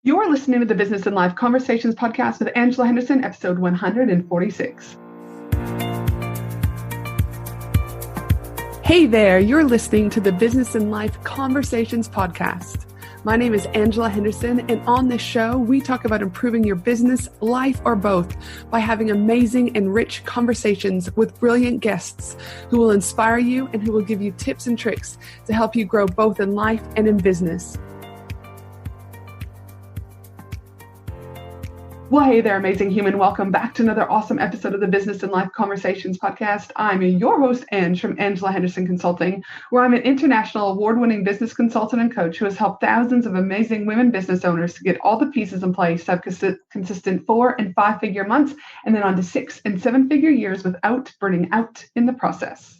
You're listening to the Business and Life Conversations podcast with Angela Henderson, episode 146. Hey there, you're listening to the Business and Life Conversations podcast. My name is Angela Henderson, and on this show, we talk about improving your business, life, or both by having amazing and rich conversations with brilliant guests who will inspire you and who will give you tips and tricks to help you grow both in life and in business. Well, hey there, amazing human. Welcome back to another awesome episode of the Business and Life Conversations podcast. I'm your host, Ange, from Angela Henderson Consulting, where I'm an international award-winning business consultant and coach who has helped thousands of amazing women business owners to get all the pieces in place to have consistent 4- and 5-figure months and then on to 6- and 7-figure years without burning out in the process.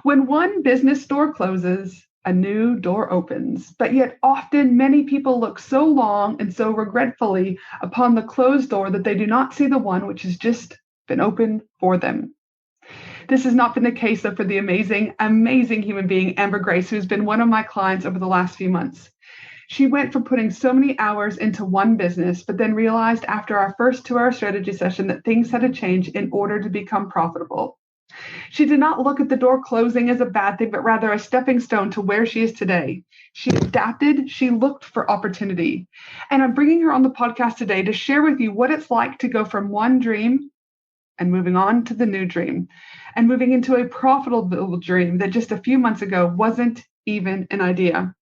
When one business door closes, a new door opens, but yet often many people look so long and so regretfully upon the closed door that they do not see the one which has just been opened for them. This has not been the case though for the amazing human being, Amber Grace, who's been one of my clients over the last few months. She went from putting so many hours into one business, but then realized after our first 2-hour strategy session that things had to change in order to become profitable. She did not look at the door closing as a bad thing, but rather a stepping stone to where she is today. She adapted. She looked for opportunity. And I'm bringing her on the podcast today to share with you what it's like to go from one dream and moving on to the new dream and moving into a profitable dream that just a few months ago wasn't even an idea.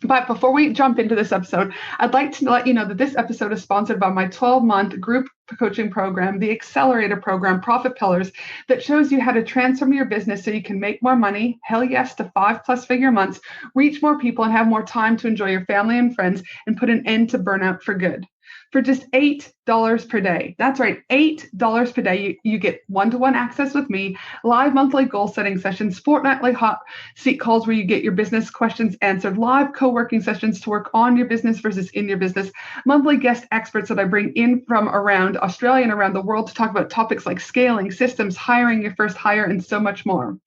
But before we jump into this episode, I'd like to let you know that this episode is sponsored by my 12-month group coaching program, the Accelerator Program, Profit Pillars, that shows you how to transform your business so you can make more money, hell yes, to 5+ figure months, reach more people, and have more time to enjoy your family and friends, and put an end to burnout for good. For just $8 per day. That's right, $8 per day. You get one-to-one access with me, live monthly goal-setting sessions, fortnightly hot seat calls where you get your business questions answered, live co-working sessions to work on your business versus in your business, monthly guest experts that I bring in from around Australia and around the world to talk about topics like scaling, systems, hiring your first hire, and so much more.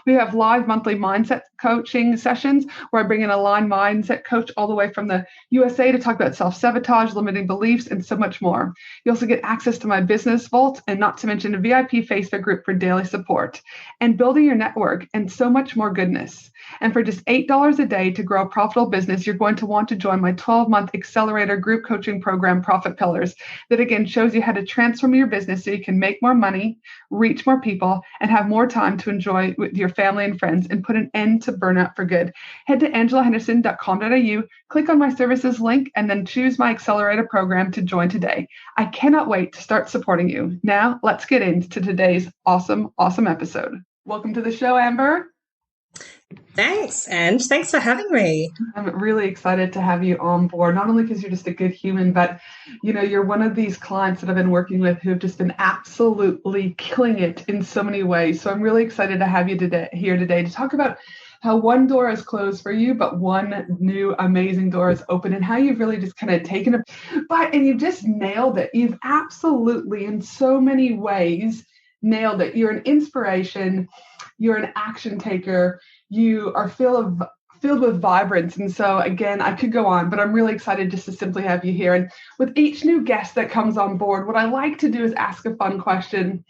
We have live monthly mindset coaching sessions where I bring in a line mindset coach all the way from the USA to talk about self-sabotage, limiting beliefs, and so much more. You also get access to my business vault and not to mention a VIP Facebook group for daily support and building your network and so much more goodness. And for just $8 a day to grow a profitable business, you're going to want to join my 12-month Accelerator group coaching program, Profit Pillars, that again shows you how to transform your business so you can make more money, reach more people, and have more time to enjoy with your family and friends and put an end to burnout for good. Head to angelahenderson.com.au, click on my services link, and then choose my Accelerator program to join today. I cannot wait to start supporting you. Now, let's get into today's awesome episode. Welcome to the show, Amber. Thanks, and thanks for having me. I'm really excited to have you on board, not only because you're just a good human, but you're one of these clients that I've been working with who have just been absolutely killing it in so many ways. So I'm really excited to have you here today to talk about how one door is closed for you, but one new amazing door is open, and how you've really just kind of taken it, and you've just nailed it. You've absolutely, in so many ways, nailed it. You're an inspiration. You're an action taker. You are filled with vibrance. And so again, I could go on, but I'm really excited just to simply have you here. And with each new guest that comes on board, what I like to do is ask a fun question.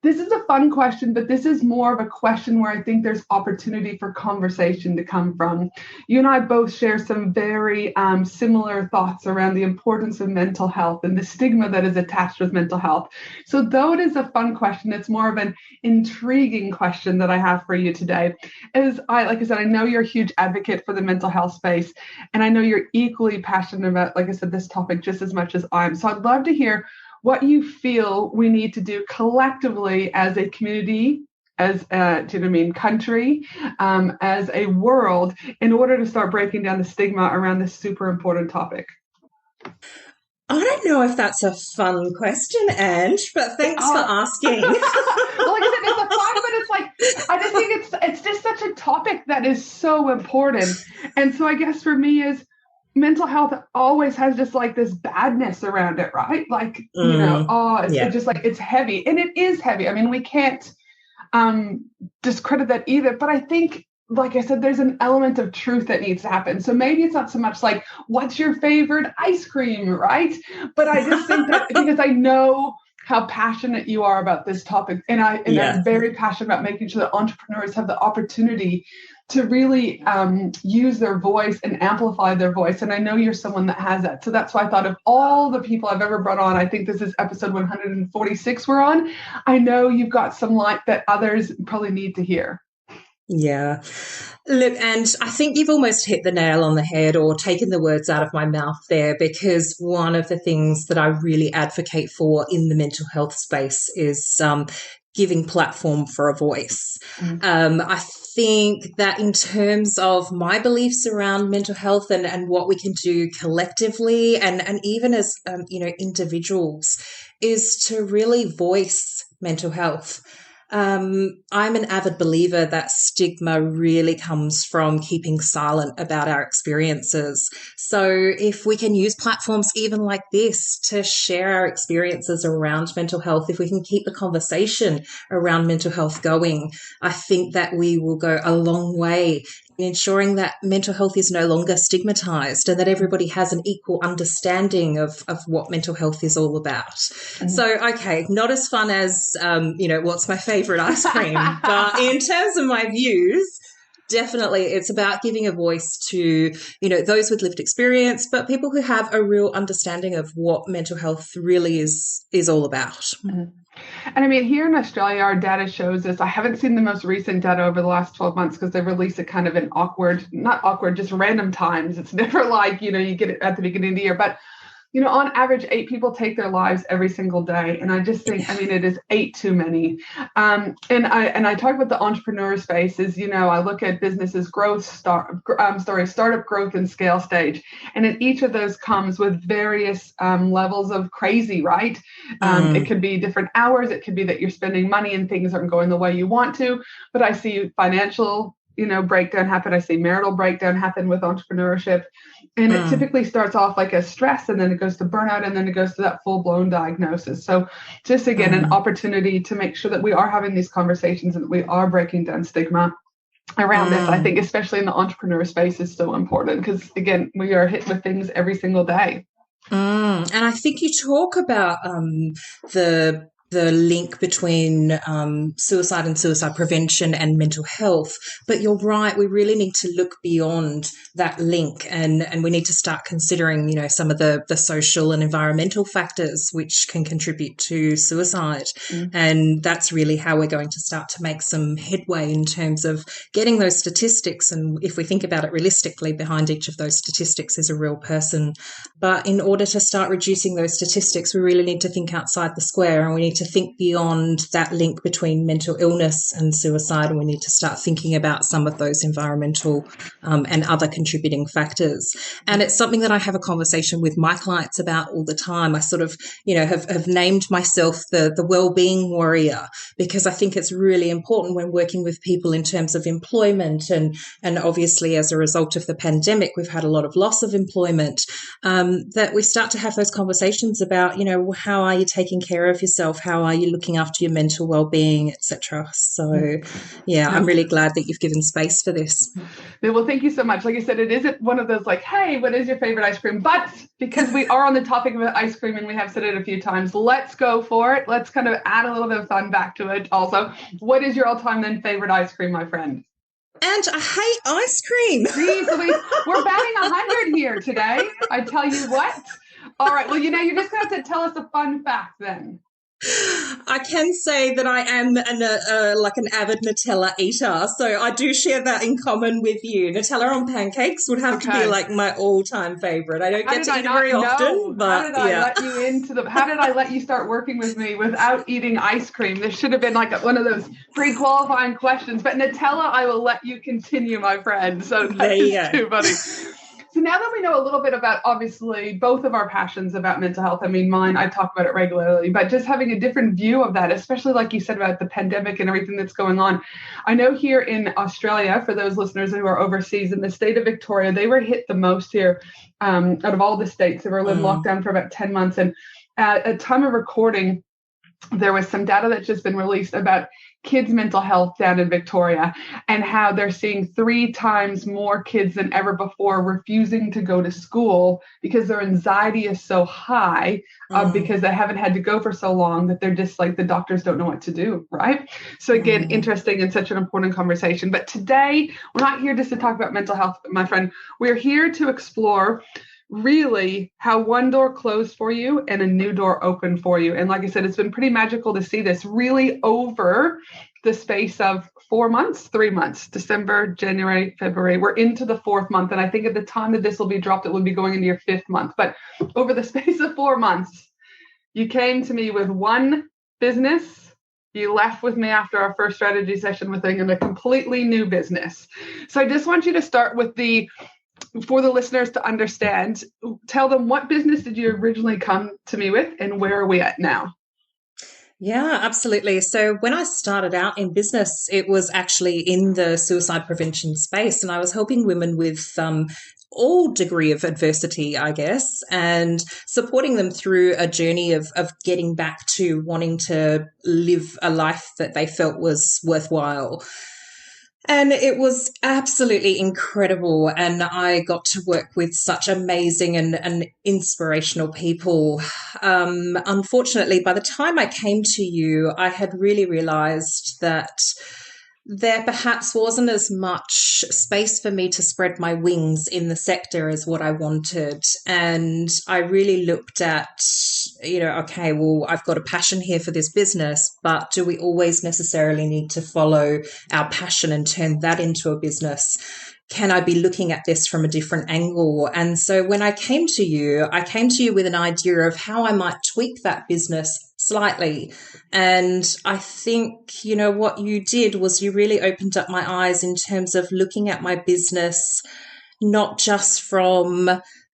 This is a fun question, but this is more of a question where I think there's opportunity for conversation to come from. You and I both share some very similar thoughts around the importance of mental health and the stigma that is attached with mental health. So though it is a fun question, it's more of an intriguing question that I have for you today. Like I said, I know you're a huge advocate for the mental health space, and I know you're equally passionate about, like I said, this topic just as much as I am. So I'd love to hear what you feel we need to do collectively as a community, as country, as a world, in order to start breaking down the stigma around this super important topic. I don't know if that's a fun question, Ange, but thanks for asking. Well, like I said, it's a fun, but it's like, I just think it's just such a topic that is so important. And so I guess for me is, mental health always has just like this badness around it, right? Like, it's just like, it's heavy, and it is heavy. I mean, we can't discredit that either. But I think like I said, there's an element of truth that needs to happen. So maybe it's not so much like, what's your favorite ice cream, right? But I just think that because I know how passionate you are about this topic, and I'm very passionate about making sure that entrepreneurs have the opportunity to really use their voice and amplify their voice. And I know you're someone that has that. So that's why I thought of all the people I've ever brought on, I think this is episode 146 we're on. I know you've got some light that others probably need to hear. Yeah. Look, and I think you've almost hit the nail on the head or taken the words out of my mouth there, because one of the things that I really advocate for in the mental health space is giving platform for a voice. I think that in terms of my beliefs around mental health and what we can do collectively and even as, individuals, is to really voice mental health. I'm an avid believer that stigma really comes from keeping silent about our experiences. So if we can use platforms even like this to share our experiences around mental health, if we can keep the conversation around mental health going, I think that we will go a long way in ensuring that mental health is no longer stigmatized and that everybody has an equal understanding of what mental health is all about. So, okay, not as fun as, what's my favorite ice cream, but in terms of my views, definitely it's about giving a voice to, those with lived experience, but people who have a real understanding of what mental health really is all about. And I mean, here in Australia, our data shows this. I haven't seen the most recent data over the last 12 months because they release it kind of in not awkward, just random times. It's never like, you get it at the beginning of the year. But on average, 8 people take their lives every single day. And I just think, it is 8 too many. And I talk about the entrepreneur space is, I look at businesses growth, startup growth and scale stage. And in each of those comes with various levels of crazy, right? It could be different hours. It could be that you're spending money and things aren't going the way you want to. But I see financial breakdown happen. I see marital breakdown happen with entrepreneurship. And it typically starts off like as stress, and then it goes to burnout, and then it goes to that full-blown diagnosis. So just, again, an opportunity to make sure that we are having these conversations and that we are breaking down stigma around this. I think especially in the entrepreneur space is so important because, again, we are hit with things every single day. And I think you talk about the link between suicide and suicide prevention and mental health. But you're right, we really need to look beyond that link and we need to start considering, some of the social and environmental factors which can contribute to suicide. And that's really how we're going to start to make some headway in terms of getting those statistics. And if we think about it realistically, behind each of those statistics is a real person. But in order to start reducing those statistics, we really need to think outside the square, and we need to think beyond that link between mental illness and suicide, and we need to start thinking about some of those environmental and other contributing factors. And it's something that I have a conversation with my clients about all the time. I sort of, have named myself the well-being warrior, because I think it's really important when working with people in terms of employment, and obviously as a result of the pandemic, we've had a lot of loss of employment, that we start to have those conversations about, how are you taking care of yourself? How are you looking after your mental well-being, etc.? So, I'm really glad that you've given space for this. Well, thank you so much. Like I said, it isn't one of those like, hey, what is your favorite ice cream? But because we are on the topic of ice cream and we have said it a few times, let's go for it. Let's kind of add a little bit of fun back to it also. What is your all-time then favorite ice cream, my friend? And I hate ice cream. Jeez, we're batting 100 here today. I tell you what. All right. Well, you're just going to have to tell us a fun fact then. I can say that I am an avid Nutella eater, so I do share that in common with you. Nutella on pancakes would have to be like my all-time favorite. I don't get to eat it very often, but how did I let you start working with me without eating ice cream? This should have been like one of those pre-qualifying questions. But Nutella, I will let you continue, my friend. So that is too funny. So now that we know a little bit about, obviously, both of our passions about mental health, I mean, mine, I talk about it regularly, but just having a different view of that, especially like you said about the pandemic and everything that's going on. I know here in Australia, for those listeners who are overseas, in the state of Victoria, they were hit the most here out of all the states. They were in lockdown for about 10 months. And at time of recording, there was some data that's just been released about kids' mental health down in Victoria, and how they're seeing 3 times more kids than ever before refusing to go to school because their anxiety is so high, because they haven't had to go for so long that they're just like, the doctors don't know what to do, right? So again, interesting and such an important conversation. But today, we're not here just to talk about mental health, my friend. We're here to explore really how one door closed for you and a new door opened for you. And like I said, it's been pretty magical to see this really over the space of 4 months, 3 months, December, January, February. We're into the 4th month. And I think at the time that this will be dropped, it will be going into your 5th month. But over the space of 4 months, you came to me with one business. You left with me after our first strategy session with a completely new business. So I just want you to start with for the listeners to understand, tell them, what business did you originally come to me with and where are we at now? Yeah, absolutely. So when I started out in business, it was actually in the suicide prevention space, and I was helping women with all degree of adversity, I guess, and supporting them through a journey of getting back to wanting to live a life that they felt was worthwhile. And it was absolutely incredible. And I got to work with such amazing and inspirational people. Unfortunately, by the time I came to you, I had really realized that there perhaps wasn't as much space for me to spread my wings in the sector as what I wanted. And I really looked at, okay, well, I've got a passion here for this business, but do we always necessarily need to follow our passion and turn that into a business? Can I be looking at this from a different angle? And so when I came to you with an idea of how I might tweak that business slightly. And I think, what you did was you really opened up my eyes in terms of looking at my business, not just from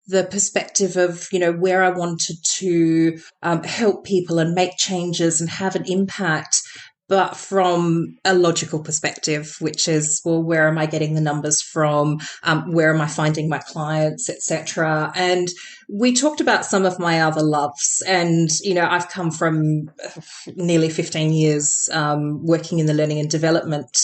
the perspective of, where I wanted to help people and make changes and have an impact, but from a logical perspective, which is, well, where am I getting the numbers from? Where am I finding my clients, etc. And we talked about some of my other loves. And, I've come from nearly 15 years working in the learning and development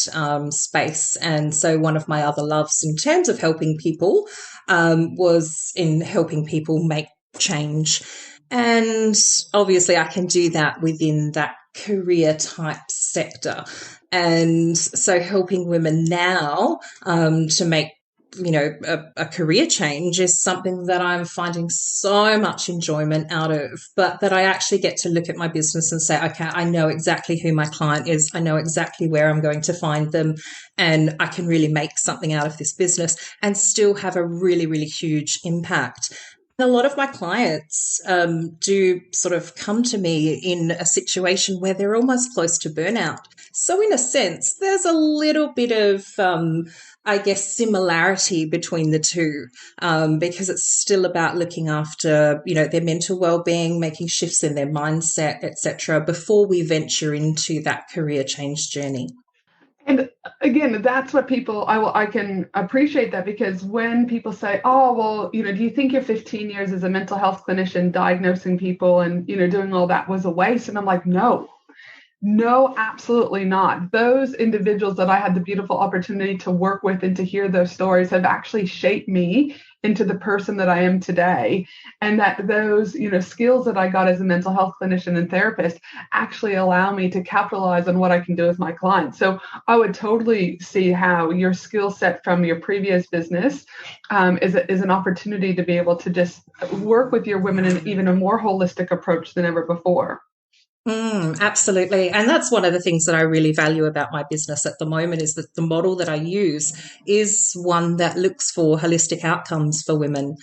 space. And so one of my other loves in terms of helping people was in helping people make change. And obviously I can do that within that career type sector. And so helping women now to make a career change is something that I'm finding so much enjoyment out of, but that I actually get to look at my business and say, okay, I know exactly who my client is. I know exactly where I'm going to find them, and I can really make something out of this business and still have a really, really huge impact. A lot of my clients do sort of come to me in a situation where they're almost close to burnout. So in a sense, there's a little bit of, similarity between the two, because it's still about looking after, their mental well-being, making shifts in their mindset, etc., before we venture into that career change journey. And again, that's what people, I can appreciate that, because when people say, oh, well, do you think your 15 years as a mental health clinician diagnosing people and, doing all that was a waste? And I'm like, no, absolutely not. Those individuals that I had the beautiful opportunity to work with and to hear those stories have actually shaped me into the person that I am today. And that those, skills that I got as a mental health clinician and therapist actually allow me to capitalize on what I can do with my clients. So I would totally see how your skill set from your previous business is an opportunity to be able to just work with your women in even a more holistic approach than ever before. Absolutely. And that's one of the things that I really value about my business at the moment, is that the model that I use is one that looks for holistic outcomes for women.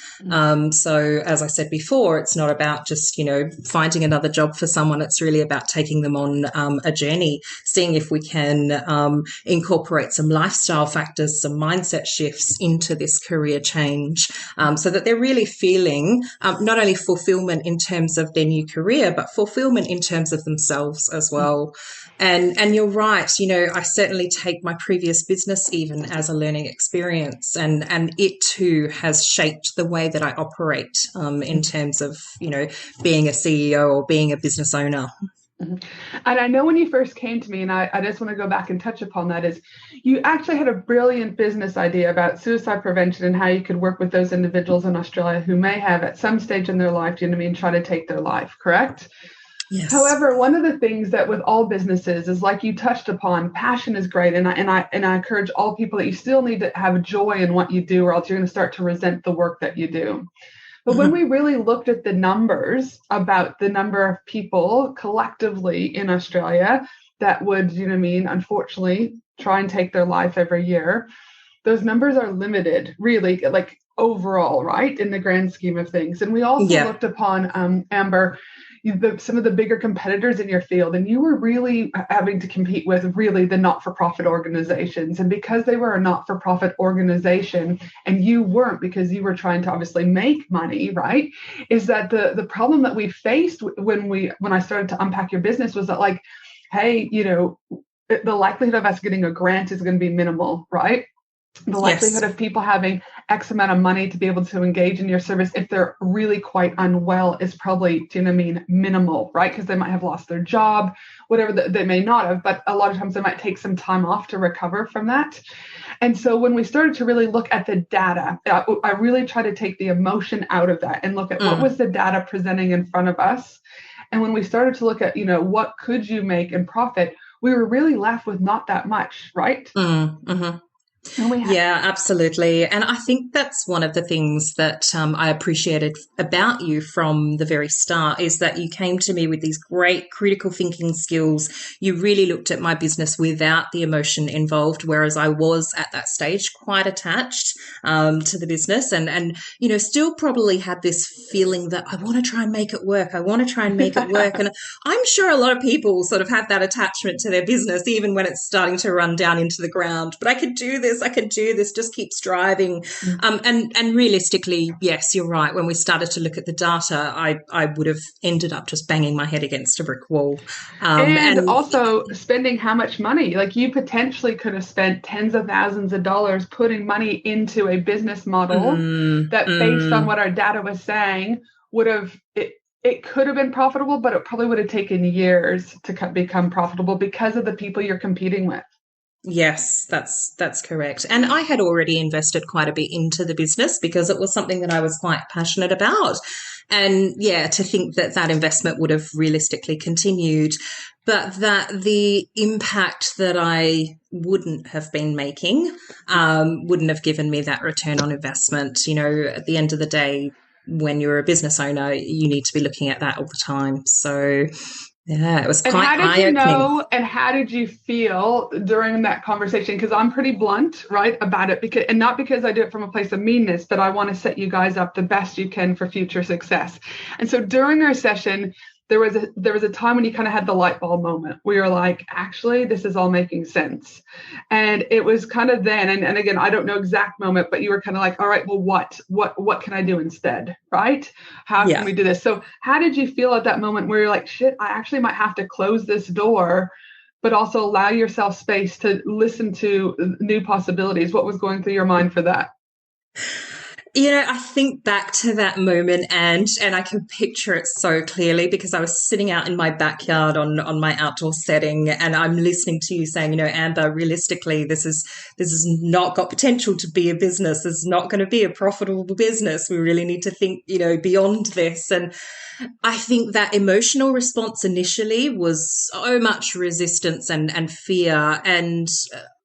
So as I said before, it's not about just, finding another job for someone. It's really about taking them on a journey, seeing if we can incorporate some lifestyle factors, some mindset shifts into this career change, so that they're really feeling not only fulfillment in terms of their new career, but fulfillment in terms of themselves as well. And you're right, I certainly take my previous business even as a learning experience, and it too has shaped the way that I operate in terms of, being a CEO or being a business owner. Mhm. And I know when you first came to me, and I just want to go back and touch upon that, is you actually had a brilliant business idea about suicide prevention and how you could work with those individuals in Australia who may have at some stage in their life, do you know what I mean, try to take their life, correct? Yes. However, one of the things that with all businesses is like you touched upon, passion is great. And I encourage all people that you still need to have joy in what you do, or else you're going to start to resent the work that you do. But when we really looked at the numbers about the number of people collectively in Australia that would, you know what I mean, unfortunately try and take their life every year, those numbers are limited, really, like overall, right, in the grand scheme of things. And we also Yeah. looked upon, Amber, some of the bigger competitors in your field, and you were really having to compete with really the not-for-profit organizations. And because they were a not-for-profit organization and you weren't, because you were trying to obviously make money, right, is that the problem that we faced when I started to unpack your business was that, like, hey, you know, the likelihood of us getting a grant is going to be minimal, right? The likelihood Yes. of people having X amount of money to be able to engage in your service if they're really quite unwell is probably, do you know what I mean, minimal, right? Because they might have lost their job, whatever they may not have, but a lot of times they might take some time off to recover from that. And so when we started to really look at the data, I really try to take the emotion out of that and look at what was the data presenting in front of us. And when we started to look at, you know, what could you make and profit, we were really left with not that much, right? Mm-hmm. And we had, Yeah, absolutely. And I think that's one of the things that I appreciated about you from the very start is that you came to me with these great critical thinking skills. You really looked at my business without the emotion involved, whereas I was at that stage quite attached to the business and, you know, still probably had this feeling that I want to try and make it work. I want to try and make it work. And I'm sure a lot of people sort of have that attachment to their business, even when it's starting to run down into the ground. But I could do this. I could do this. Just keep striving. And realistically, yes, you're right. When we started to look at the data, I would have ended up just banging my head against a brick wall. and And also spending how much money? Like you potentially could have spent tens of thousands of dollars putting money into a business model that, based on what our data was saying, would have it could have been profitable, but it probably would have taken years to become profitable because of the people you're competing with. yes, that's correct. And I had already invested quite a bit into the business because it was something that I was quite passionate about. And yeah, to think that that investment would have realistically continued, but that the impact that I wouldn't have been making wouldn't have given me that return on investment. You know, at the end of the day, when you're a business owner, you need to be looking at that all the time. So yeah, it was And quite how did you eye-opening. know and how did you feel during that conversation? Because I'm pretty blunt, right, about it, because, and not because I do it from a place of meanness, but I want to set you guys up the best you can for future success. And so during our session, there was a time when you kind of had the light bulb moment where you're like, actually, this is all making sense. And it was kind of then, and again, I don't know exact moment, but you were kind of like, all right, well, what can I do instead? Right? How can Yeah. we do this? So how did you feel at that moment where you're like, shit, I actually might have to close this door, but also allow yourself space to listen to new possibilities? What was going through your mind for that? You know, I think back to that moment and I can picture it so clearly because I was sitting out in my backyard on my outdoor setting and I'm listening to you saying, you know, Amber, realistically, this has not got potential to be a business. It's not going to be a profitable business. We really need to think, you know, beyond this. And I think that emotional response initially was so much resistance and fear. And,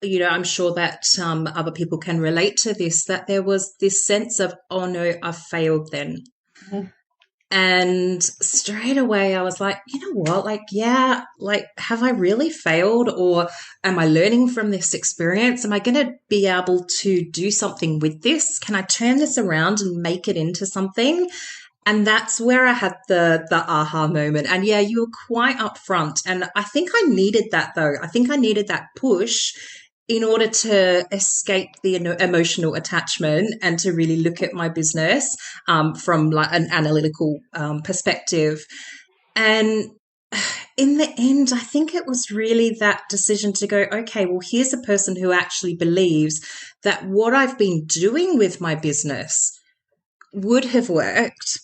you know, I'm sure that other people can relate to this, that there was this sense of, oh no, I've failed then. Mhm. And straight away I was like, you know what? Like, yeah, like, have I really failed or am I learning from this experience? Am I going to be able to do something with this? Can I turn this around and make it into something? And that's where I had the aha moment. And yeah, you were quite upfront. And I think I needed that though. I think I needed that push in order to escape the emotional attachment and to really look at my business from like an analytical perspective. And in the end, I think it was really that decision to go, okay, well, here's a person who actually believes that what I've been doing with my business would have worked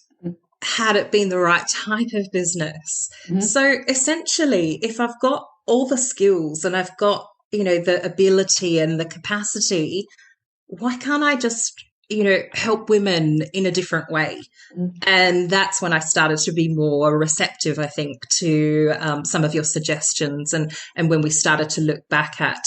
had it been the right type of business. Mhm. So essentially, if I've got all the skills and I've got, the ability and the capacity, why can't I just, help women in a different way? Mhm. And that's when I started to be more receptive, I think, to some of your suggestions, and when we started to look back at,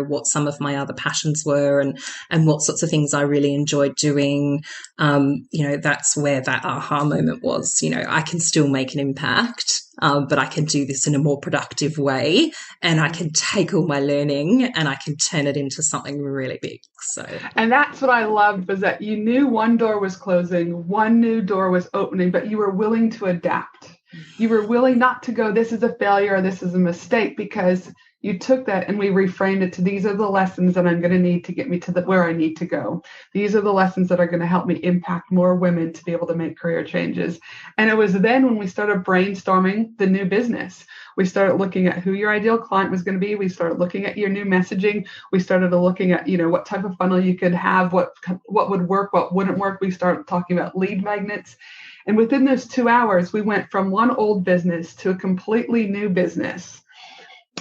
what some of my other passions were, and what sorts of things I really enjoyed doing. That's where that aha moment was. I can still make an impact, but I can do this in a more productive way, and I can take all my learning and I can turn it into something really big. So, And that's what I loved, was that you knew one door was closing, one new door was opening, but you were willing to adapt. You were willing not to go, this is a failure or this is a mistake, because you took that and we reframed it to, these are the lessons that I'm going to need to get me to where I need to go. These are the lessons that are going to help me impact more women to be able to make career changes. And it was then when we started brainstorming the new business. We started looking at who your ideal client was going to be. We started looking at your new messaging. We started looking at, what type of funnel you could have, what would work, what wouldn't work. We started talking about lead magnets. And within those 2 hours, we went from one old business to a completely new business.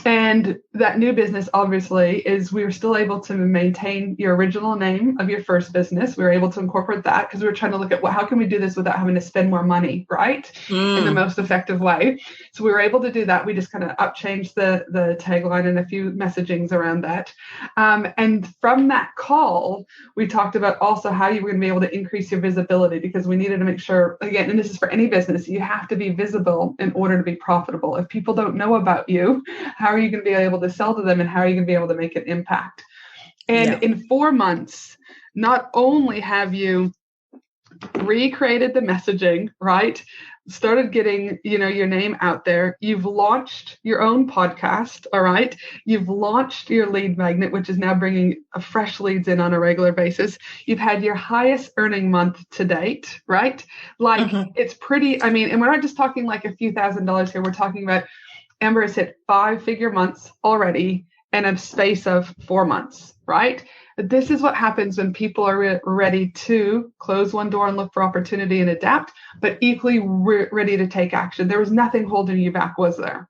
And that new business, obviously, is we were still able to maintain your original name of your first business. We were able to incorporate that because we were trying to look at how can we do this without having to spend more money, right? In the most effective way. So we were able to do that. We just kind of upchanged the tagline and a few messagings around that. And from that call, we talked about also how you were going to be able to increase your visibility, because we needed to make sure, again, and this is for any business, you have to be visible in order to be profitable. If people don't know about you, how are you going to be able to sell to them, and how are you going to be able to make an impact? And in 4 months, not only have you recreated the messaging, right? Started getting, your name out there. You've launched your own podcast, all right? You've launched your lead magnet, which is now bringing fresh leads in on a regular basis. You've had your highest earning month to date, right? It's pretty, and we're not just talking like a few $1,000s here. We're talking about Amber has hit 5-figure months already in a space of 4 months, right? This is what happens when people are ready to close one door and look for opportunity and adapt, but equally ready to take action. There was nothing holding you back, was there?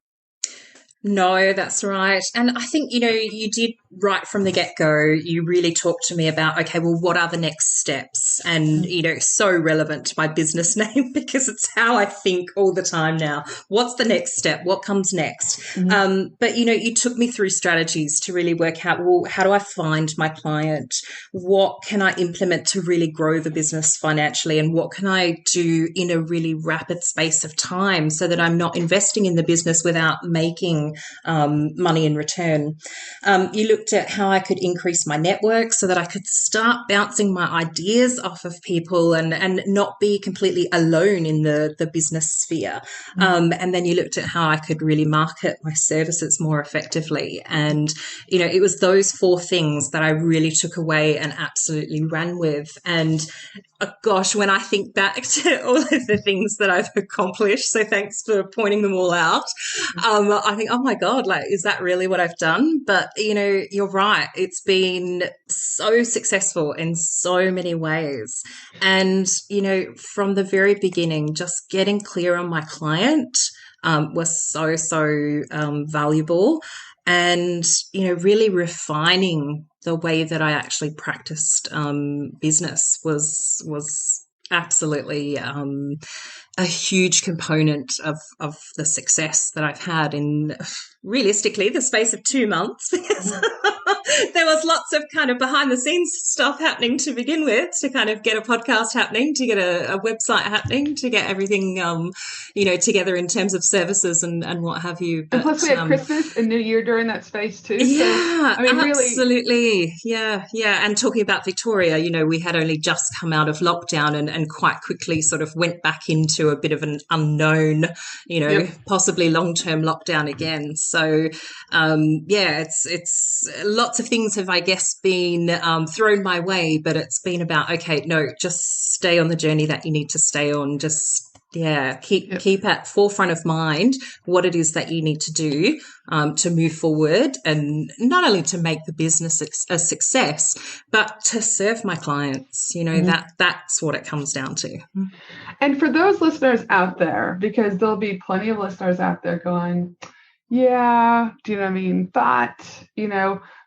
No, that's right. And I think, you did right from the get-go, you really talked to me about, okay, well, what are the next steps? And, so relevant to my business name, because it's how I think all the time now. What's the next step? What comes next? But, you took me through strategies to really work out, well, how do I find my client? What can I implement to really grow the business financially? And what can I do in a really rapid space of time so that I'm not investing in the business without making money in return? You looked at how I could increase my network so that I could start bouncing my ideas off of people and not be completely alone in the business sphere. And then you looked at how I could really market my services more effectively. And, it was those 4 things that I really took away and absolutely ran with. And gosh, when I think back to all of the things that I've accomplished, so thanks for pointing them all out, I think, oh my God, is that really what I've done? But, you're right. It's been so successful in so many ways. And, from the very beginning, just getting clear on my client was so valuable. And, really refining the way that I actually practiced business was absolutely a huge component of the success that I've had in realistically the space of 2 months, because there was lots of kind of behind the scenes stuff happening to begin with, to kind of get a podcast happening, to get a website happening, to get everything, together in terms of services and what have you. But, and plus we had Christmas and New Year during that space too. Yeah, so, absolutely. Really. Yeah. And talking about Victoria, we had only just come out of lockdown and quite quickly sort of went back into a bit of an unknown, possibly long-term lockdown again. So, it's lots of things have, I guess, been thrown my way, but it's been about, okay, no, just stay on the journey that you need to stay on. Just Yeah, Yep. keep at forefront of mind what it is that you need to do to move forward, and not only to make the business a success, but to serve my clients. You know, Mhm. that's what it comes down to. And for those listeners out there, because there'll be plenty of listeners out there going, yeah, do you know what I mean? But,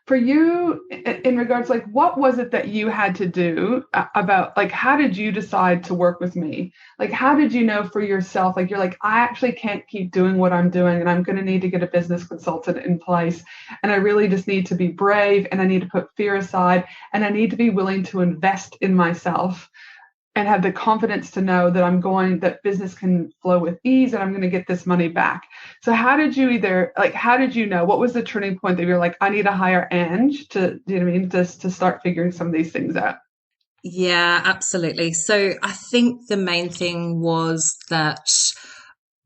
for you, in regards, like, what was it that you had to do about, like, how did you decide to work with me? Like, how did you know for yourself, like, you're like, I actually can't keep doing what I'm doing, and I'm going to need to get a business consultant in place. And I really just need to be brave, and I need to put fear aside, and I need to be willing to invest in myself and have the confidence to know that business can flow with ease and I'm going to get this money back. So how did you know, what was the turning point that you're like, I need to hire Ange to, you know what I mean, just to start figuring some of these things out? Yeah, absolutely. So I think the main thing was that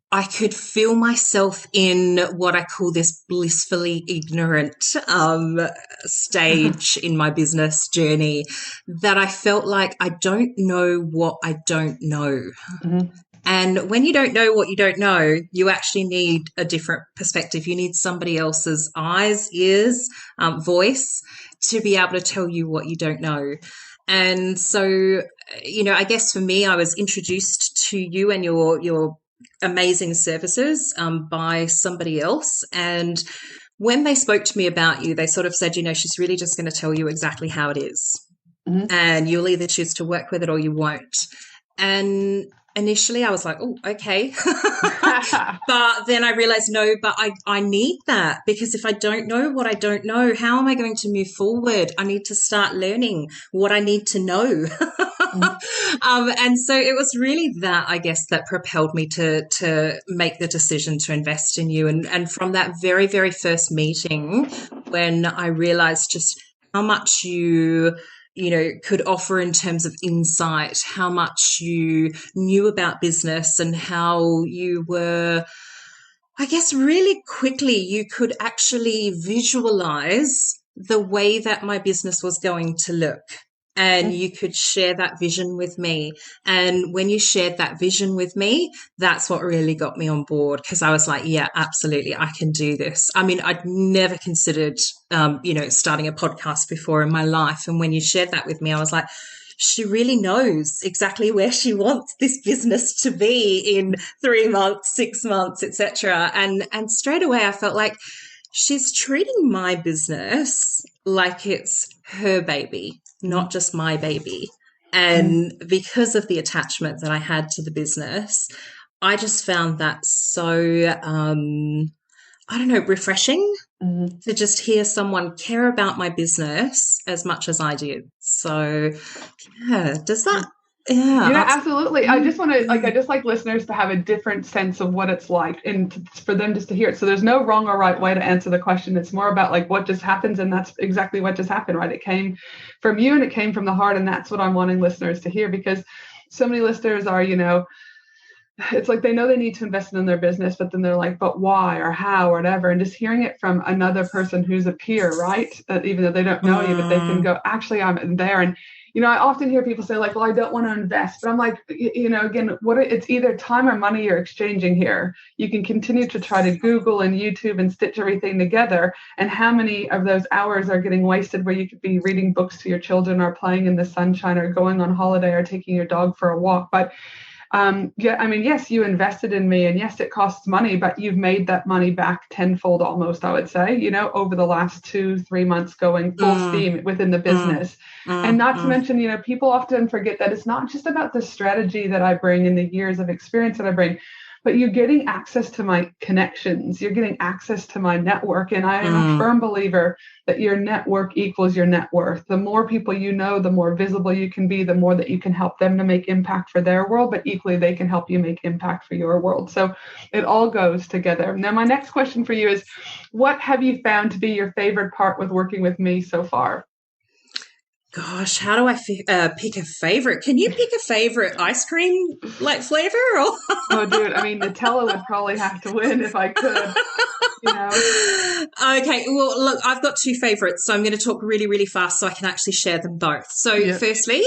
I could feel myself in what I call this blissfully ignorant stage in my business journey, that I felt like I don't know what I don't know. Mm-hmm. And when you don't know what you don't know, you actually need a different perspective. You need somebody else's eyes, ears, voice to be able to tell you what you don't know. And so, I guess for me, I was introduced to you and your amazing services by somebody else. And when they spoke to me about you, they sort of said, she's really just going to tell you exactly how it is. Mm-hmm. And you'll either choose to work with it or you won't. And initially I was like, oh, okay. But then I realized, no, but I need that, because if I don't know what I don't know, how am I going to move forward? I need to start learning what I need to know. And so it was really that, I guess, that propelled me to make the decision to invest in you. And from that very, very first meeting, when I realized just how much you could offer in terms of insight, how much you knew about business, and how you were, I guess, really quickly you could actually visualize the way that my business was going to look. And you could share that vision with me. And when you shared that vision with me, that's what really got me on board, because I was like, yeah, absolutely, I can do this. I mean, I'd never considered, starting a podcast before in my life. And when you shared that with me, I was like, she really knows exactly where she wants this business to be in 3 months, 6 months, etc. And straight away I felt like she's treating my business like it's her baby, not just my baby. And because of the attachment that I had to the business, I just found that so I don't know, refreshing Mm-hmm. to just hear someone care about my business as much as I did. So, yeah, does that, yeah, Absolutely. I just like listeners to have a different sense of what it's like and for them just to hear it. So there's no wrong or right way to answer the question. It's more about like what just happens. And that's exactly what just happened, right? It came from you and it came from the heart. And that's what I'm wanting listeners to hear, because so many listeners are, it's like they know they need to invest in their business, but then they're like, but why or how or whatever. And just hearing it from another person who's a peer, right? Even though they don't know you, but they can go, actually, I'm there. And, I often hear people say like, well, I don't want to invest, but I'm like, again, it's either time or money you're exchanging here. You can continue to try to Google and YouTube and stitch everything together. And how many of those hours are getting wasted where you could be reading books to your children or playing in the sunshine or going on holiday or taking your dog for a walk. But yes, you invested in me, and yes, it costs money, but you've made that money back tenfold almost, I would say, over the last 2-3 months going full steam within the business. And not to mention, people often forget that it's not just about the strategy that I bring and the years of experience that I bring, but you're getting access to my connections. You're getting access to my network. And I am a firm believer that your network equals your net worth. The more people you know, the more visible you can be, the more that you can help them to make impact for their world, but equally they can help you make impact for your world. So it all goes together. Now, my next question for you is, what have you found to be your favorite part with working with me so far? Gosh, how do I pick a favorite? Can you pick a favorite ice cream like flavor? Or Oh, dude, I mean, Nutella would probably have to win if I could. you know? Okay, well, look, I've got two favorites, so I'm going to talk really, really fast so I can actually share them both. So, Yeah. firstly,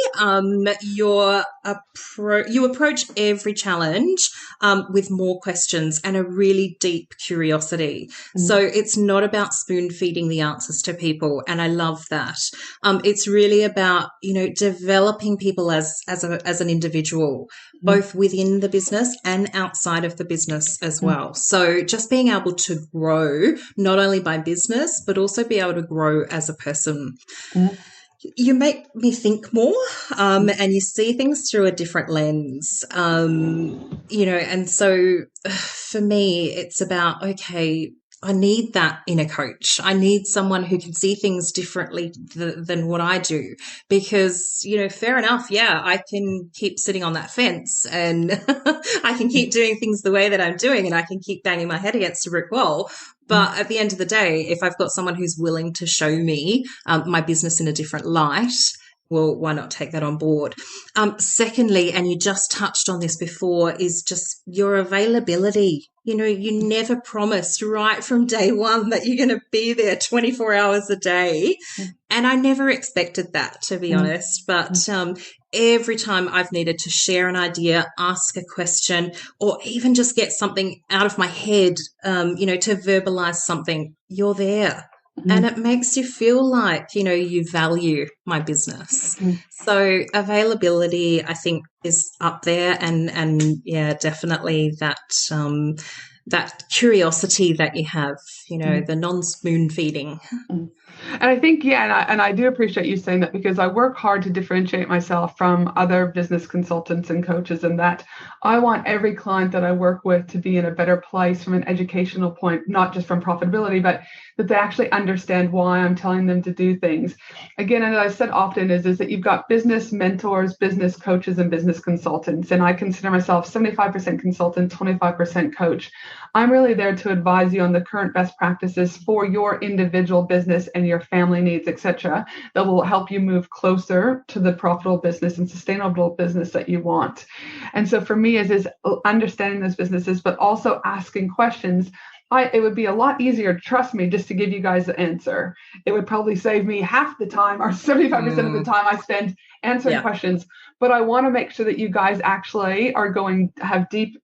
you approach every challenge with more questions and a really deep curiosity. So, it's not about spoon feeding the answers to people, and I love that. It's really about developing people as an individual, both within the business and outside of the business as well. So just being able to grow, not only by business, but also be able to grow as a person. You make me think more, and you see things through a different lens, and so for me, it's about, okay, I need that inner coach. I need someone who can see things differently than what I do, because, fair enough. Yeah, I can keep sitting on that fence and I can keep doing things the way that I'm doing, and I can keep banging my head against a brick wall. But at the end of the day, if I've got someone who's willing to show me my business in a different light, well, why not take that on board? Secondly, and you just touched on this before, is just your availability. You never promised right from day one that you're going to be there 24 hours a day. And I never expected that, to be honest. But every time I've needed to share an idea, ask a question, or even just get something out of my head, to verbalize something, you're there. And it makes you feel like, you value my business. So availability, I think, is up there, and yeah, definitely that curiosity that you have, the non-spoon feeding. And I think, yeah, and I do appreciate you saying that, because I work hard to differentiate myself from other business consultants and coaches, and that I want every client that I work with to be in a better place from an educational point, not just from profitability, but that they actually understand why I'm telling them to do things. Again, and as I said often, is that you've got business mentors, business coaches, and business consultants. And I consider myself 75% consultant, 25% coach. I'm really there to advise you on the current best practices for your individual business and your family needs, etc., that will help you move closer to the profitable business and sustainable business that you want. And so for me, is understanding those businesses, but also asking questions. It would be a lot easier, trust me, just to give you guys the answer. It would probably save me half the time, or 75% of the time I spend answering questions. But I want to make sure that you guys actually are going to have deeper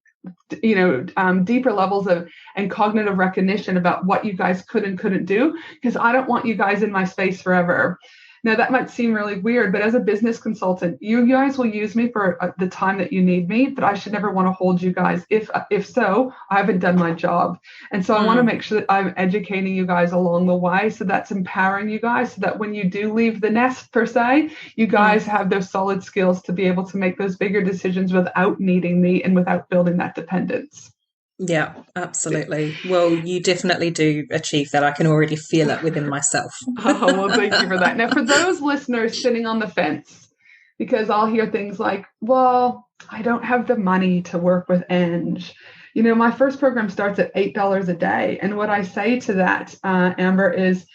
levels of and cognitive recognition about what you guys could and couldn't do, because I don't want you guys in my space forever. Now, that might seem really weird, but as a business consultant, you guys will use me for the time that you need me, but I should never want to hold you guys. If so, I haven't done my job. And so I want to make sure that I'm educating you guys along the way. So that's empowering you guys, so that when you do leave the nest, per se, you guys have those solid skills to be able to make those bigger decisions without needing me and without building that dependence. Yeah, absolutely. Well, you definitely do achieve that. I can already feel it within myself. Oh, well, thank you for that. Now, for those listeners sitting on the fence, because I'll hear things like, well, I don't have the money to work with Eng. My first program starts at $8 a day. And what I say to that, Amber, is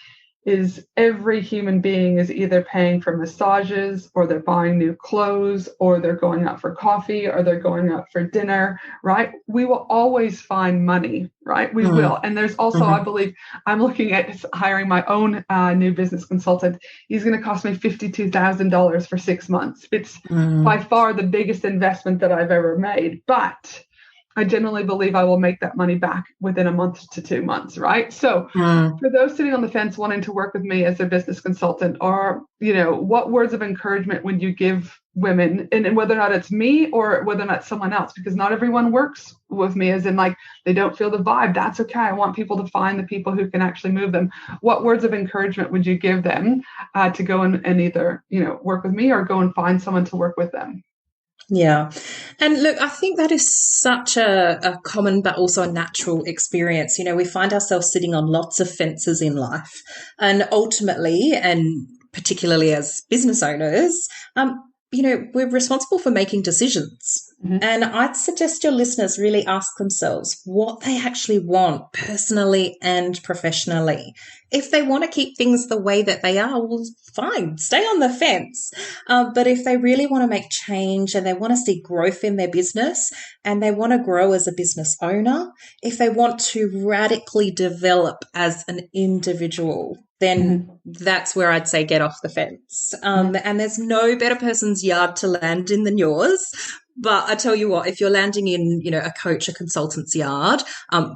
every human being is either paying for massages, or they're buying new clothes, or they're going out for coffee, or they're going out for dinner, right? We will always find money, right? We will. And there's also, I believe, I'm looking at hiring my own new business consultant. He's going to cost me $52,000 for 6 months. It's by far the biggest investment that I've ever made. But I generally believe I will make that money back within a month to 2 months, right? So for those sitting on the fence wanting to work with me as a business consultant, or, what words of encouragement would you give women, and whether or not it's me or whether or not someone else, because not everyone works with me as in like they don't feel the vibe. That's okay. I want people to find the people who can actually move them. What words of encouragement would you give them to go and either, work with me or go and find someone to work with them? Yeah. And look, I think that is such a common but also a natural experience. We find ourselves sitting on lots of fences in life. And ultimately, and particularly as business owners, we're responsible for making decisions. And I'd suggest your listeners really ask themselves what they actually want personally and professionally. If they want to keep things the way that they are, well, fine, stay on the fence. But if they really want to make change and they want to see growth in their business and they want to grow as a business owner, if they want to radically develop as an individual, then that's where I'd say get off the fence. And there's no better person's yard to land in than yours. But I tell you what, if you're landing in, a coach, a consultant's yard,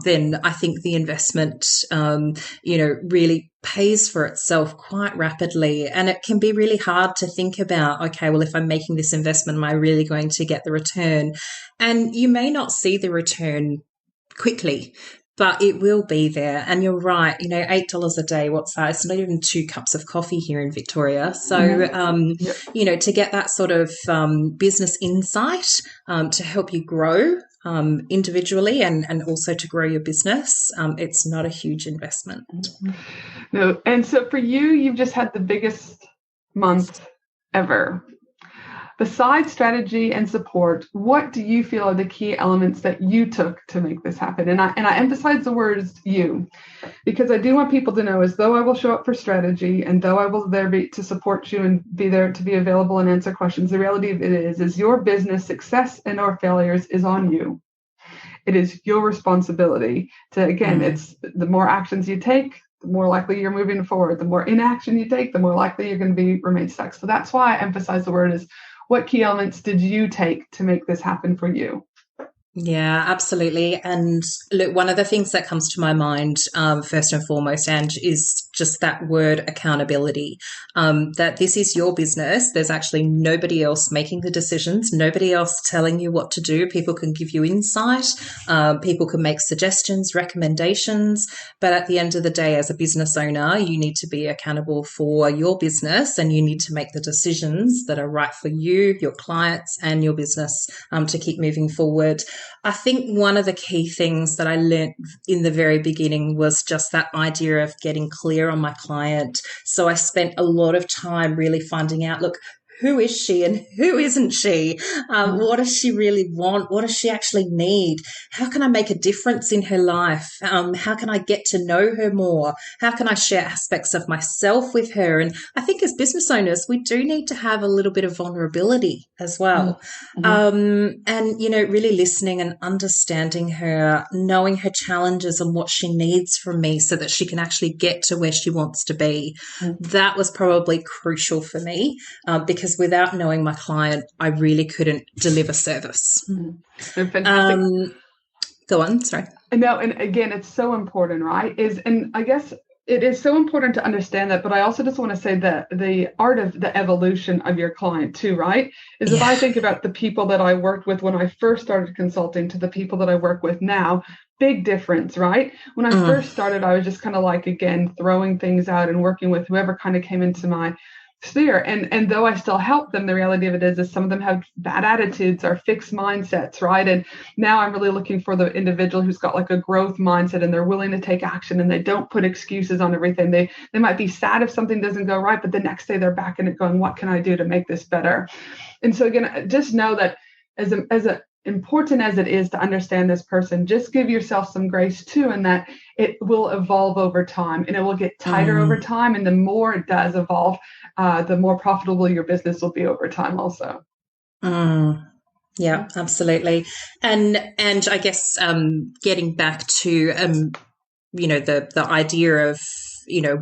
then I think the investment, really pays for itself quite rapidly. And it can be really hard to think about, okay, well, if I'm making this investment, am I really going to get the return? And you may not see the return quickly, but it will be there. And you're right, $8 a day, what's that? It's not even 2 cups of coffee here in Victoria. So, to get that sort of business insight to help you grow individually and also to grow your business, it's not a huge investment. No. And so for you, you've just had the biggest month ever. Besides strategy and support, what do you feel are the key elements that you took to make this happen? And I emphasize the words you, because I do want people to know, as though I will show up for strategy and though I will there be to support you and be there to be available and answer questions, the reality of it is your business success and or failures is on you. It is your responsibility to, again, it's the more actions you take, the more likely you're moving forward. The more inaction you take, the more likely you're going to remain stuck. So that's why I emphasize the word is, what key elements did you take to make this happen for you? Yeah, absolutely. And look, one of the things that comes to my mind, first and foremost, Ange, is just that word accountability, that this is your business. There's actually nobody else making the decisions, nobody else telling you what to do. People can give you insight. People can make suggestions, recommendations. But at the end of the day, as a business owner, you need to be accountable for your business and you need to make the decisions that are right for you, your clients, and your business to keep moving forward. I think one of the key things that I learned in the very beginning was just that idea of getting clear on my client. So I spent a lot of time really finding out, look, who is she and who isn't she? What does she really want? What does she actually need? How can I make a difference in her life? How can I get to know her more? How can I share aspects of myself with her? And I think as business owners, we do need to have a little bit of vulnerability as well. And, really listening and understanding her, knowing her challenges and what she needs from me so that she can actually get to where she wants to be. That was probably crucial for me because without knowing my client, I really couldn't deliver service. Fantastic. Go on, sorry. No, and again, it's so important, right? And I guess it is so important to understand that, but I also just want to say that the art of the evolution of your client too, right? If I think about the people that I worked with when I first started consulting to the people that I work with now, big difference, right? When I first started, I was just kind of like, again, throwing things out and working with whoever kind of came into my sphere. And though I still help them, the reality of it is some of them have bad attitudes or fixed mindsets, right? And now I'm really looking for the individual who's got like a growth mindset and they're willing to take action and they don't put excuses on everything. They might be sad if something doesn't go right, but the next day they're back in it going, what can I do to make this better? And so again, just know that as important as it is to understand this person, just give yourself some grace too, and that it will evolve over time and it will get tighter over time. And the more it does evolve, the more profitable your business will be over time also. Yeah, absolutely. And I guess getting back to the idea of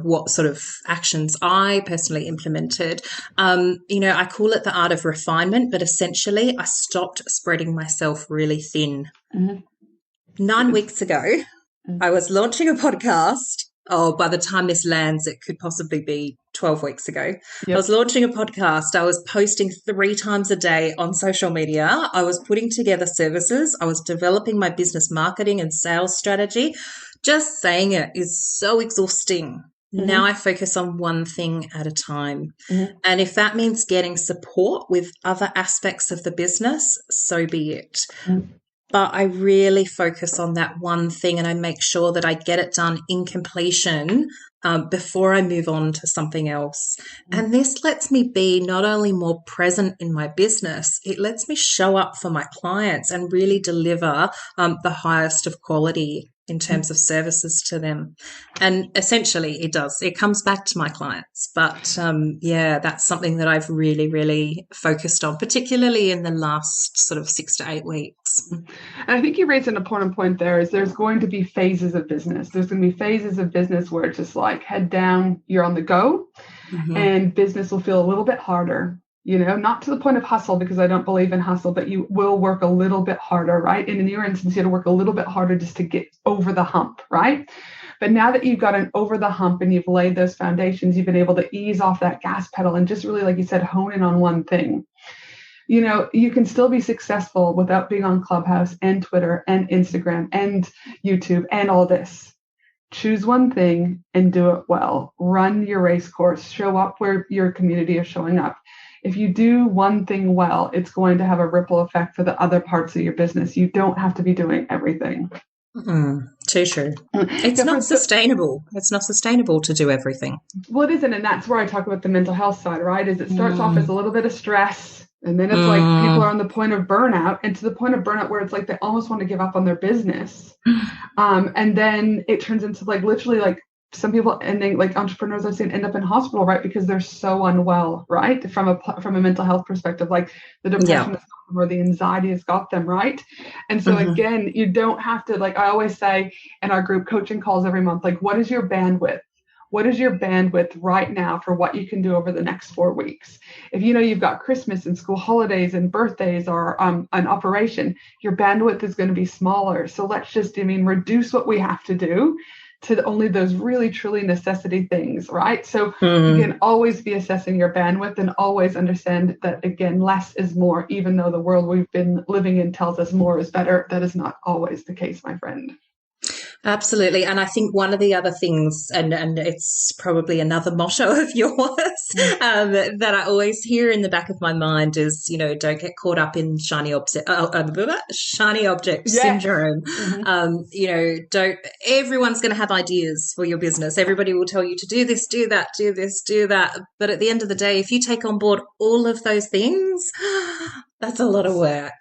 what sort of actions I personally implemented. I call it the art of refinement, but essentially I stopped spreading myself really thin. 9 weeks ago, I was launching a podcast. Oh, by the time this lands, it could possibly be 12 weeks ago. I was launching a podcast. I was posting 3 times a day on social media. I was putting together services. I was developing my business marketing and sales strategy. Just saying it is so exhausting. Now I focus on one thing at a time. And if that means getting support with other aspects of the business, so be it. But I really focus on that one thing and I make sure that I get it done in completion before I move on to something else. And this lets me be not only more present in my business, it lets me show up for my clients and really deliver the highest of quality in terms of services to them. And essentially it comes back to my clients. But yeah, that's something that I've really, really focused on, particularly in the last sort of 6 to 8 weeks. And I think you raised an important point there is there's going to be phases of business. There's going to be phases of business where it's just like head down, you're on the go, and business will feel a little bit harder. Not to the point of hustle, because I don't believe in hustle, but you will work a little bit harder, right? And in your instance, you had to work a little bit harder just to get over the hump, right? But now that you've gotten over the hump and you've laid those foundations, you've been able to ease off that gas pedal and just really, like you said, hone in on one thing. You can still be successful without being on Clubhouse and Twitter and Instagram and YouTube and all this. Choose one thing and do it well. Run your race course. Show up where your community is showing up. If you do one thing well, it's going to have a ripple effect for the other parts of your business. You don't have to be doing everything. Too true. It's not sustainable. It's not sustainable to do everything. Well, it isn't. And that's where I talk about the mental health side, right? Is it starts off as a little bit of stress. And then it's like people are on the point of burnout, and to the point of burnout where it's like they almost want to give up on their business. And then it turns into like literally like some people ending, like entrepreneurs I've seen end up in hospital, right? Because they're so unwell, right? From a mental health perspective, like the depression has got them or the anxiety has got them, right? And so again, you don't have to, like I always say in our group coaching calls every month, like what is your bandwidth? What is your bandwidth right now for what you can do over the next 4 weeks? If you've got Christmas and school holidays and birthdays or an operation, your bandwidth is going to be smaller. So let's just, reduce what we have to do to only those really, truly necessity things, right? So you can always be assessing your bandwidth and always understand that, again, less is more, even though the world we've been living in tells us more is better. That is not always the case, my friend. Absolutely. And I think one of the other things, and it's probably another motto of yours that I always hear in the back of my mind is, don't get caught up in shiny object syndrome. Everyone's going to have ideas for your business. Everybody will tell you to do this, do that, do this, do that. But at the end of the day, if you take on board all of those things, that's a lot of work.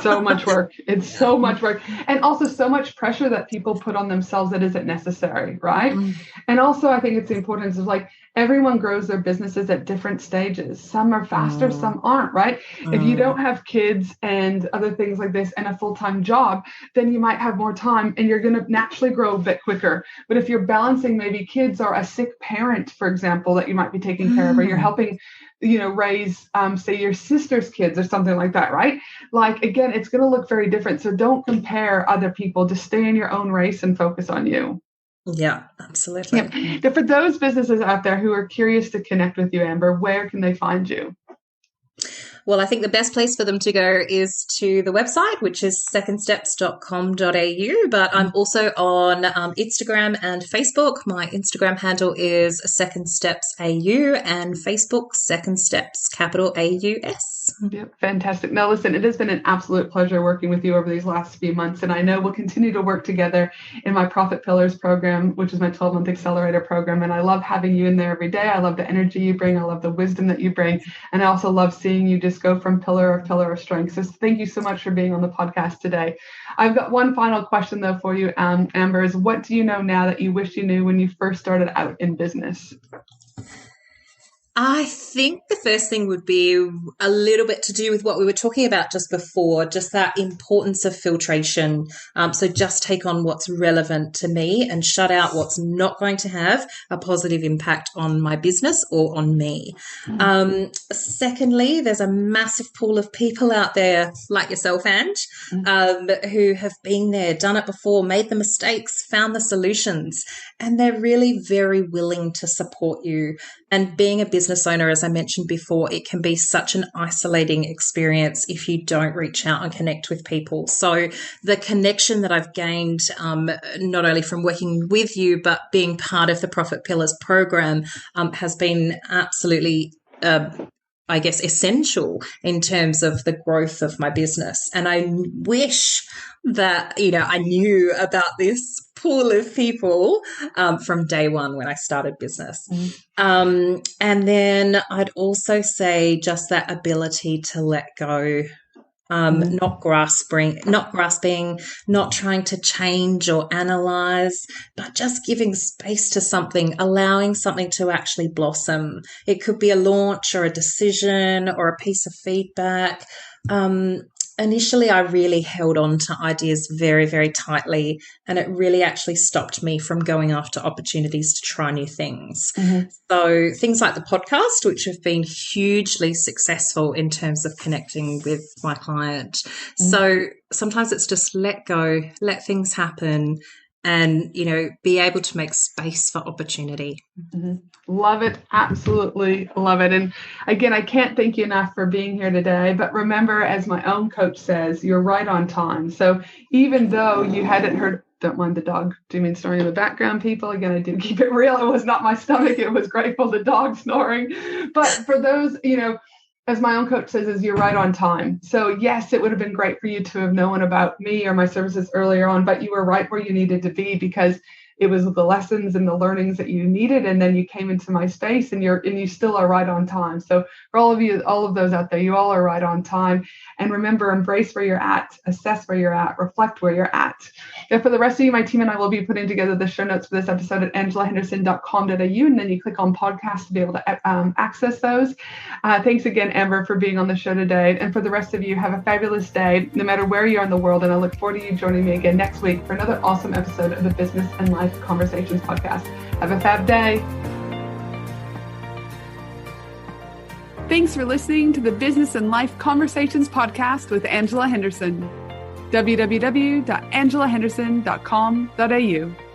So much work. It's so much work. And also so much pressure that people put on themselves that isn't necessary, right? And also I think it's the importance of like everyone grows their businesses at different stages. Some are faster, some aren't, right? If you don't have kids and other things like this and a full-time job, then you might have more time and you're going to naturally grow a bit quicker. But if you're balancing maybe kids or a sick parent, for example, that you might be taking care of, or you're helping raise, say, your sister's kids or something like that, right? Like, again, it's going to look very different. So don't compare other people. Just stay in your own race and focus on you. Yeah, absolutely. Yeah. For those businesses out there who are curious to connect with you, Amber, where can they find you? Well, I think the best place for them to go is to the website, which is secondsteps.com.au. But I'm also on Instagram and Facebook. My Instagram handle is Second Steps AU and Facebook Second Steps, capital AUS. Yep, fantastic. Now, listen, it has been an absolute pleasure working with you over these last few months. And I know we'll continue to work together in my Profit Pillars program, which is my 12-month accelerator program. And I love having you in there every day. I love the energy you bring. I love the wisdom that you bring. And I also love seeing you just go from pillar of strength. So thank you so much for being on the podcast today. I've got one final question, though, for you, Amber, is what do you know now that you wish you knew when you first started out in business? I think the first thing would be a little bit to do with what we were talking about just before, just that importance of filtration. So just take on what's relevant to me and shut out what's not going to have a positive impact on my business or on me. Secondly, there's a massive pool of people out there like yourself, Ange, who have been there, done it before, made the mistakes, found the solutions, and they're really very willing to support you. And being a business owner, as I mentioned before, it can be such an isolating experience if you don't reach out and connect with people. So the connection that I've gained, not only from working with you, but being part of the Profit Pillars program, has been absolutely essential in terms of the growth of my business. And I wish that, I knew about this pool of people from day one when I started business. And then I'd also say just that ability to let go. Not grasping, not trying to change or analyze, but just giving space to something, allowing something to actually blossom. It could be a launch or a decision or a piece of feedback. Initially, I really held on to ideas very, very tightly, and it really actually stopped me from going after opportunities to try new things. So things like the podcast, which have been hugely successful in terms of connecting with my client. So sometimes it's just let go, let things happen, and, be able to make space for opportunity. Love it. Absolutely love it. And again, I can't thank you enough for being here today. But remember, as my own coach says, you're right on time. So even though you hadn't heard, don't mind the dog doing snoring in the background, people. Again, I did keep it real. It was not my stomach. It was grateful the dog snoring. But for those, as my own coach says, is you're right on time. So yes, it would have been great for you to have known about me or my services earlier on, but you were right where you needed to be because it was the lessons and the learnings that you needed. And then you came into my space and you still are right on time. So for all of you, all of those out there, you all are right on time. And remember, embrace where you're at, assess where you're at, reflect where you're at. And for the rest of you, my team and I will be putting together the show notes for this episode at angelahenderson.com.au. And then you click on podcast to be able to access those. Thanks again, Amber, for being on the show today. And for the rest of you, have a fabulous day, no matter where you are in the world. And I look forward to you joining me again next week for another awesome episode of the Business and Life Conversations podcast. Have a fab day. Thanks for listening to the Business and Life Conversations podcast with Angela Henderson. www.angelahenderson.com.au